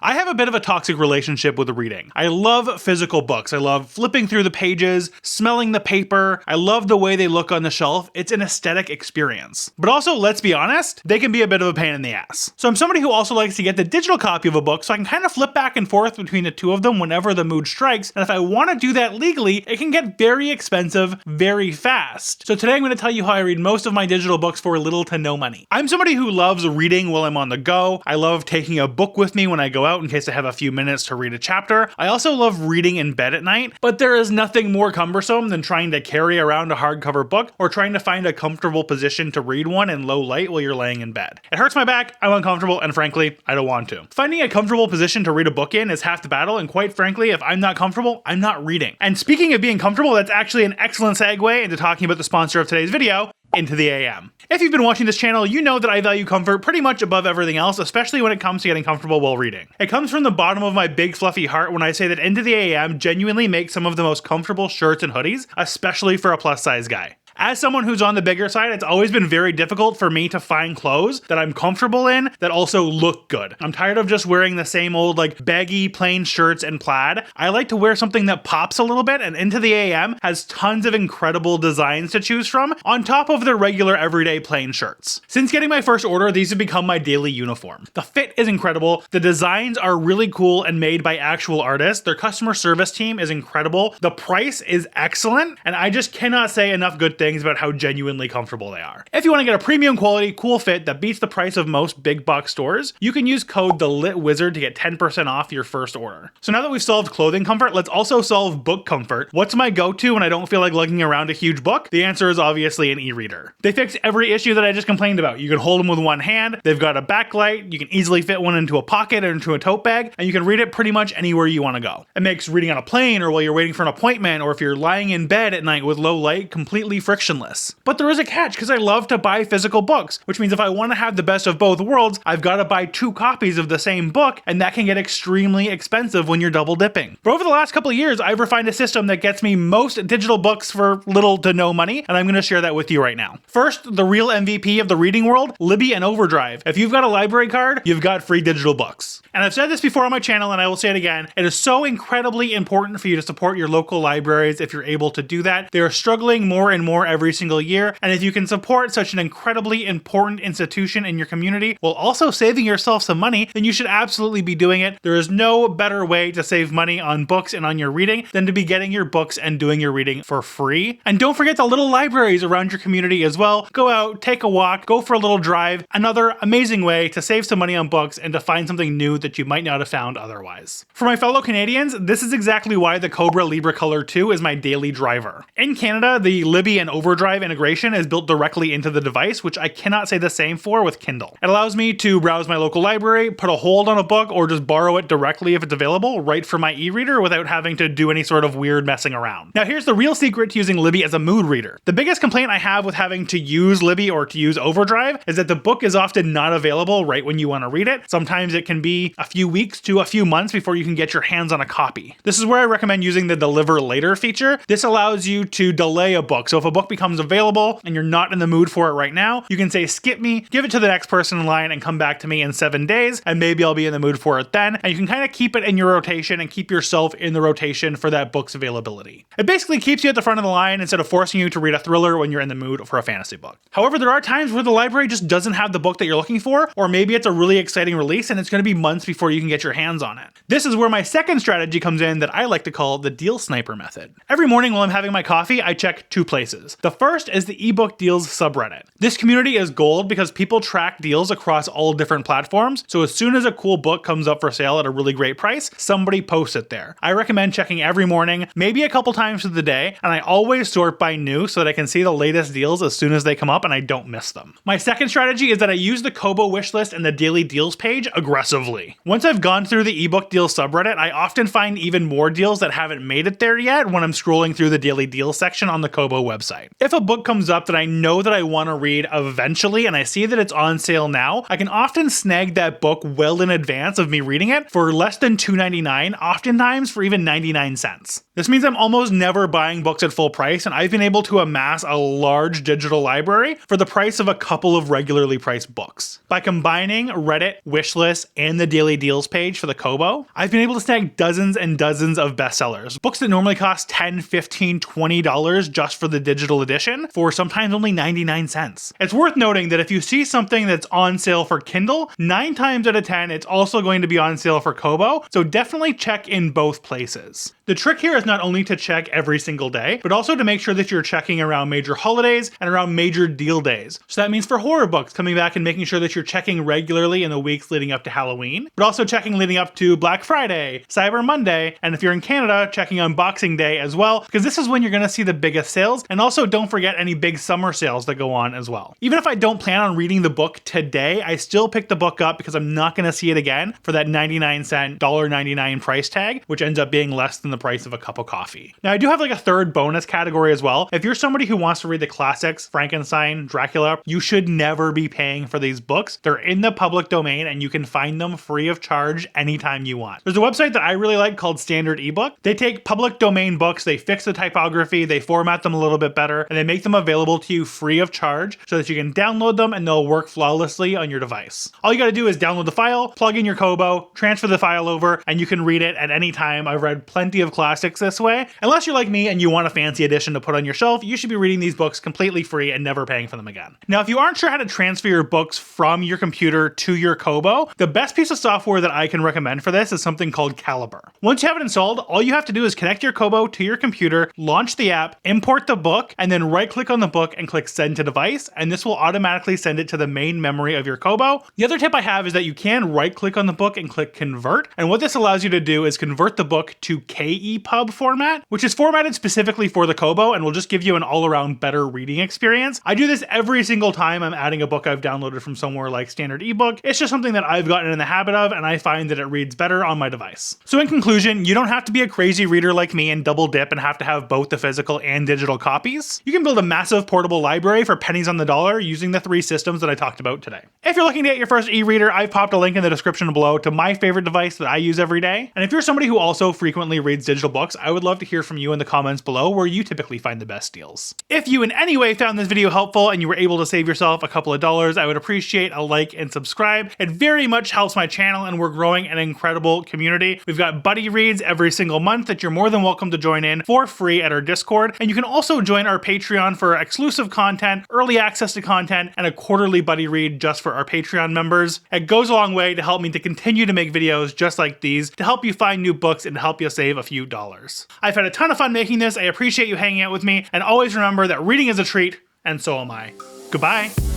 I have a bit of a toxic relationship with reading. I love physical books. I love flipping through the pages, smelling the paper. I love the way they look on the shelf. It's an aesthetic experience. But also, let's be honest, they can be a bit of a pain in the ass. So I'm somebody who also likes to get the digital copy of a book so I can kind of flip back and forth between the two of them whenever the mood strikes. And if I want to do that legally, it can get very expensive very fast. So today I'm going to tell you how I read most of my digital books for little to no money. I'm somebody who loves reading while I'm on the go. I love taking a book with me when I go out in case I have a few minutes to read a chapter. I also love reading in bed at night, but there is nothing more cumbersome than trying to carry around a hardcover book or trying to find a comfortable position to read one in low light while you're laying in bed. It hurts my back, I'm uncomfortable, and frankly, I don't want to. Finding a comfortable position to read a book in is half the battle, and quite frankly, if I'm not comfortable, I'm not reading. And speaking of being comfortable, that's actually an excellent segue into talking about the sponsor of today's video, Into the AM. If you've been watching this channel, you know that I value comfort pretty much above everything else, especially when it comes to getting comfortable while reading. It comes from the bottom of my big fluffy heart when I say that Into the AM genuinely makes some of the most comfortable shirts and hoodies, especially for a plus size guy. As someone who's on the bigger side, it's always been very difficult for me to find clothes that I'm comfortable in that also look good. I'm tired of just wearing the same old baggy plain shirts and plaid. I like to wear something that pops a little bit, and Into the AM has tons of incredible designs to choose from on top of their regular everyday plain shirts. Since getting my first order, these have become my daily uniform. The fit is incredible, the designs are really cool and made by actual artists, their customer service team is incredible, the price is excellent, and I just cannot say enough good things about how genuinely comfortable they are. If you want to get a premium quality, cool fit that beats the price of most big box stores, you can use code TheLitWizard to get 10% off your first order. So now that we've solved clothing comfort, let's also solve book comfort. What's my go-to when I don't feel like lugging around a huge book? The answer is obviously an e-reader. They fix every issue that I just complained about. You can hold them with one hand, they've got a backlight, you can easily fit one into a pocket or into a tote bag, and you can read it pretty much anywhere you want to go. It makes reading on a plane or while you're waiting for an appointment or if you're lying in bed at night with low light completely frictionless. But there is a catch because I love to buy physical books, which means if I want to have the best of both worlds, I've got to buy 2 copies of the same book, and that can get extremely expensive when you're double dipping. But over the last couple of years, I've refined a system that gets me most digital books for little to no money, and I'm going to share that with you right now. First, the real MVP of the reading world, Libby and Overdrive. If you've got a library card, you've got free digital books. And I've said this before on my channel, and I will say it again, it is so incredibly important for you to support your local libraries if you're able to do that. They are struggling more and more every single year, and if you can support such an incredibly important institution in your community while also saving yourself some money, then you should absolutely be doing it. There is no better way to save money on books and on your reading than to be getting your books and doing your reading for free. And don't forget the little libraries around your community as well. Go out, take a walk, go for a little drive. Another amazing way to save some money on books and to find something new that you might not have found otherwise. For my fellow Canadians, this is exactly why the Cobra Libra Color 2 is my daily driver. In Canada, the Libby and Overdrive integration is built directly into the device, which I cannot say the same for with Kindle. It allows me to browse my local library, put a hold on a book, or just borrow it directly if it's available, right from my e-reader without having to do any sort of weird messing around. Now here's the real secret to using Libby as a mood reader. The biggest complaint I have with having to use Libby or to use Overdrive is that the book is often not available right when you want to read it. Sometimes it can be a few weeks to a few months before you can get your hands on a copy. This is where I recommend using the Deliver Later feature. This allows you to delay a book. So if a book becomes available and you're not in the mood for it right now, you can say skip me, give it to the next person in line, and come back to me in 7 days, and maybe I'll be in the mood for it then. And you can kind of keep it in your rotation and keep yourself in the rotation for that book's availability. It basically keeps you at the front of the line instead of forcing you to read a thriller when you're in the mood for a fantasy book. However, there are times where the library just doesn't have the book that you're looking for, or maybe it's a really exciting release and it's going to be months before you can get your hands on it. This is where my second strategy comes in that I like to call the deal sniper method. Every morning while I'm having my coffee, I check 2 places. The first is the ebook deals subreddit. This community is gold because people track deals across all different platforms, so as soon as a cool book comes up for sale at a really great price, somebody posts it there. I recommend checking every morning, maybe a couple times through the day, and I always sort by new so that I can see the latest deals as soon as they come up and I don't miss them. My second strategy is that I use the Kobo wishlist and the daily deals page aggressively. Once I've gone through the ebook deals subreddit, I often find even more deals that haven't made it there yet when I'm scrolling through the daily deals section on the Kobo website. website. If a book comes up that I know that I want to read eventually and I see that it's on sale now, I can often snag that book well in advance of me reading it for less than $2.99, oftentimes for even 99 cents. This means I'm almost never buying books at full price, and I've been able to amass a large digital library for the price of a couple of regularly priced books. By combining Reddit, Wishlist, and the Daily Deals page for the Kobo, I've been able to snag dozens and dozens of bestsellers. Books that normally cost $10, $15, $20 just for the digital edition for sometimes only 99 cents. It's worth noting that if you see something that's on sale for Kindle, 9 times out of 10 it's also going to be on sale for Kobo, so definitely check in both places. The trick here is not only to check every single day, but also to make sure that you're checking around major holidays and around major deal days. So that means for horror books, coming back and making sure that you're checking regularly in the weeks leading up to Halloween, but also checking leading up to Black Friday, Cyber Monday, and if you're in Canada, checking on Boxing Day as well, because this is when you're going to see the biggest sales. And also don't forget any big summer sales that go on as well. Even if I don't plan on reading the book today, I still pick the book up because I'm not going to see it again for that 99-cent, $1.99 price tag, which ends up being less than the price of a cup of coffee. Now I do have like a third bonus category as well. If you're somebody who wants to read the classics, Frankenstein, Dracula, you should never be paying for these books. They're in the public domain and you can find them free of charge anytime you want. There's a website that I really like called Standard Ebook. They take public domain books, they fix the typography, they format them a little bit better, and they make them available to you free of charge so that you can download them and they'll work flawlessly on your device. All you gotta do is download the file, plug in your Kobo, transfer the file over, and you can read it at any time. I've read plenty of classics this way. Unless you're like me and you want a fancy edition to put on your shelf, you should be reading these books completely free and never paying for them again. Now, if you aren't sure how to transfer your books from your computer to your Kobo, the best piece of software that I can recommend for this is something called Caliber. Once you have it installed, all you have to do is connect your Kobo to your computer, launch the app, import the book, and then right-click on the book and click Send to Device, and this will automatically send it to the main memory of your Kobo. The other tip I have is that you can right-click on the book and click Convert, and what this allows you to do is convert the book to KEPUB format, which is formatted specifically for the Kobo and will just give you an all-around better reading experience. I do this every single time I'm adding a book I've downloaded from somewhere like Standard Ebook. It's just something that I've gotten in the habit of, and I find that it reads better on my device. So in conclusion, you don't have to be a crazy reader like me and double dip and have to have both the physical and digital copies. You can build a massive portable library for pennies on the dollar using the 3 systems that I talked about today. If you're looking to get your first e-reader, I've popped a link in the description below to my favorite device that I use every day. And if you're somebody who also frequently reads digital books, I would love to hear from you in the comments below where you typically find the best deals. If you in any way found this video helpful and you were able to save yourself a couple of dollars, I would appreciate a like and subscribe. It very much helps my channel and we're growing an incredible community. We've got buddy reads every single month that you're more than welcome to join in for free at our Discord. And you can also join our Patreon for exclusive content, early access to content, and a quarterly buddy read just for our Patreon members. It goes a long way to help me to continue to make videos just like these, to help you find new books and to help you save a few dollars. I've had a ton of fun making this. I appreciate you hanging out with me, and always remember that reading is a treat, and so am I. Goodbye.